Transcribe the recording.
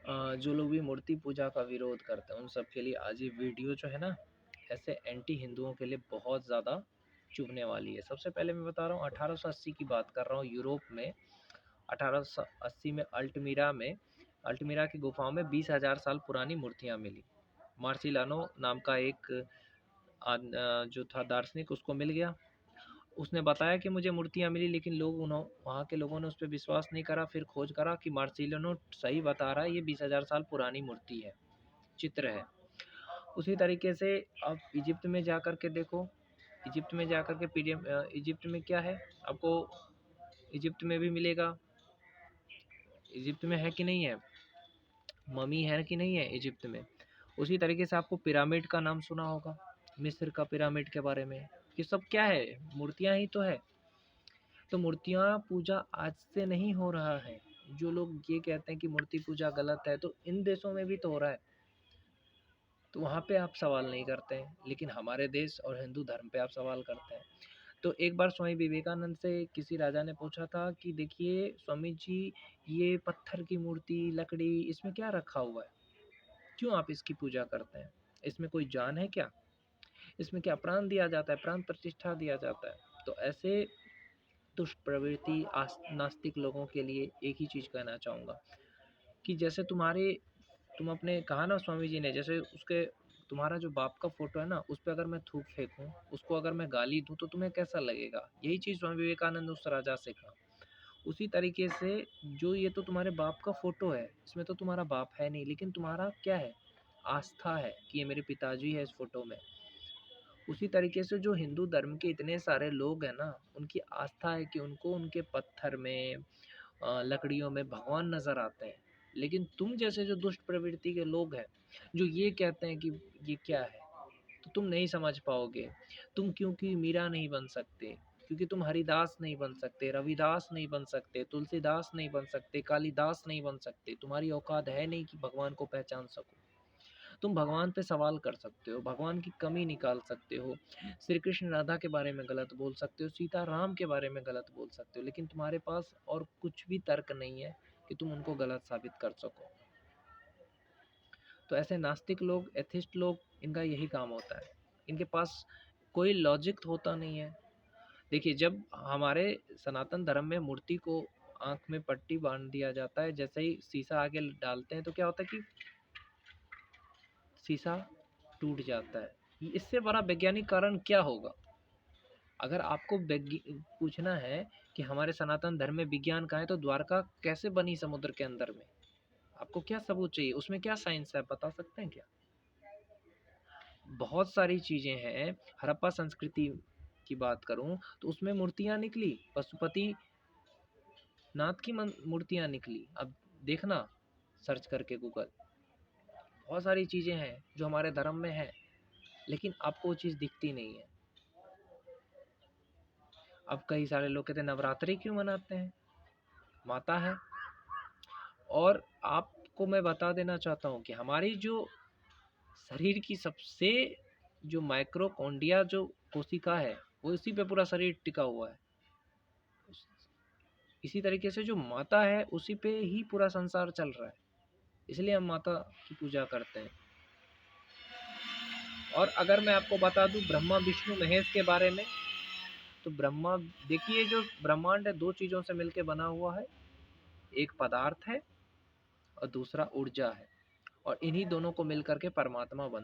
जो लोग भी मूर्ति पूजा का विरोध करते हैं उन सब के लिए आज ये वीडियो जो है ना, ऐसे एंटी हिंदुओं के लिए बहुत ज़्यादा चुभने वाली है। सबसे पहले मैं बता रहा हूँ 1880 की बात कर रहा हूँ। यूरोप में 1880 में अल्टमीरा की गुफाओं में 20,000 साल पुरानी मूर्तियाँ मिली। मार्सिलानो नाम का एक जो था दार्शनिक, उसको मिल गया। उसने बताया कि मुझे मूर्तियाँ मिली, लेकिन वहाँ के लोगों ने उस पे विश्वास नहीं करा। फिर खोज करा कि मार्सिलियनो सही बता रहा है, ये 20,000 साल पुरानी मूर्ति है, चित्र है। उसी तरीके से अब इजिप्ट में जा कर के देखो, इजिप्ट में जा कर के इजिप्ट में क्या है आपको इजिप्ट में भी मिलेगा। इजिप्ट में है कि नहीं है, मम्मी है कि नहीं है इजिप्ट में। उसी तरीके से आपको पिरामिड का नाम सुना होगा, मिस्र का पिरामिड के बारे में। ये सब क्या है, मूर्तियाँ ही तो है। तो मूर्तियाँ पूजा आज से नहीं हो रहा है। जो लोग ये कहते हैं कि मूर्ति पूजा गलत है, तो इन देशों में भी तो हो रहा है, तो वहाँ पे आप सवाल नहीं करते हैं, लेकिन हमारे देश और हिंदू धर्म पे आप सवाल करते हैं। तो एक बार स्वामी विवेकानंद से किसी राजा ने पूछा था कि देखिए स्वामी जी, ये पत्थर की मूर्ति, लकड़ी, इसमें क्या रखा हुआ है, क्यों आप इसकी पूजा करते हैं, इसमें कोई जान है क्या, इसमें क्या प्राण दिया जाता है, प्राण प्रतिष्ठा दिया जाता है। तो ऐसे दुष्ट प्रवृत्ति नास्तिक लोगों के लिए एक ही चीज़ कहना चाहूँगा कि जैसे तुम अपने कहा ना स्वामी जी ने, जैसे उसके तुम्हारा जो बाप का फोटो है ना, उस पर अगर मैं थूक फेंकूं, उसको अगर मैं गाली दूं, तो तुम्हें कैसा लगेगा। यही चीज़ स्वामी विवेकानंद ने उस राजा से कहा। उसी तरीके से जो ये तो तुम्हारे बाप का फोटो है, इसमें तो तुम्हारा बाप है नहीं, लेकिन तुम्हारा क्या है, आस्था है कि ये मेरे पिताजी है इस फोटो में। उसी तरीके से जो हिंदू धर्म के इतने सारे लोग हैं ना, उनकी आस्था है कि उनको उनके पत्थर में, लकड़ियों में भगवान नज़र आते हैं। लेकिन तुम जैसे जो दुष्ट प्रवृत्ति के लोग हैं, जो ये कहते हैं कि ये क्या है, तो तुम नहीं समझ पाओगे। तुम क्योंकि मीरा नहीं बन सकते, क्योंकि तुम हरिदास नहीं बन सकते, रविदास नहीं बन सकते, तुलसीदास नहीं बन सकते, कालिदास नहीं बन सकते। तुम्हारी औकात है नहीं कि भगवान को पहचान सको। तुम भगवान पे सवाल कर सकते हो, भगवान की कमी निकाल सकते हो, श्री कृष्ण राधा के बारे में गलत बोल सकते हो, सीता राम के बारे में गलत बोल सकते हो, लेकिन तुम्हारे पास और कुछ भी तर्क नहीं है कि तुम उनको गलत साबित कर सको। तो ऐसे नास्तिक लोग, एथिस्ट लोग, इनका यही काम होता है। इनके पास कोई लॉजिक होता नहीं है। देखिए, जब हमारे सनातन धर्म में मूर्ति को आँख में पट्टी बाँध दिया जाता है, जैसे ही शीशा आगे डालते हैं, तो क्या होता है कि शीशा टूट जाता है। इससे बड़ा वैज्ञानिक कारण क्या होगा? अगर आपको पूछना है कि हमारे सनातन धर्म में विज्ञान कहाँ है, तो द्वारका कैसे बनी समुद्र के अंदर में? आपको क्या सबूत चाहिए? उसमें क्या साइंस है, बता सकते हैं क्या? बहुत सारी चीज़ें हैं। हड़प्पा संस्कृति की बात करूँ तो उसमें मूर्तियाँ निकली, पशुपति नाथ की मूर्तियाँ निकली। अब देखना सर्च करके गूगल, बहुत सारी चीज़ें हैं जो हमारे धर्म में है, लेकिन आपको वो चीज़ दिखती नहीं है। अब कई सारे लोग कहते हैं नवरात्रि क्यों मनाते हैं, माता है। और आपको मैं बता देना चाहता हूँ कि हमारी जो शरीर की सबसे जो माइक्रोकॉन्ड्रिया जो कोशिका है, वो इसी पे पूरा शरीर टिका हुआ है। इसी तरीके से जो माता है, उसी पे ही पूरा संसार चल रहा है, इसलिए हम माता की पूजा करते हैं। और अगर मैं आपको बता दूं ब्रह्मा विष्णु महेश के बारे में, तो ब्रह्मा, देखिए जो ब्रह्मांड है, दो चीज़ों से मिलकर बना हुआ है, एक पदार्थ है और दूसरा ऊर्जा है, और इन्हीं दोनों को मिलकर के परमात्मा बनता है।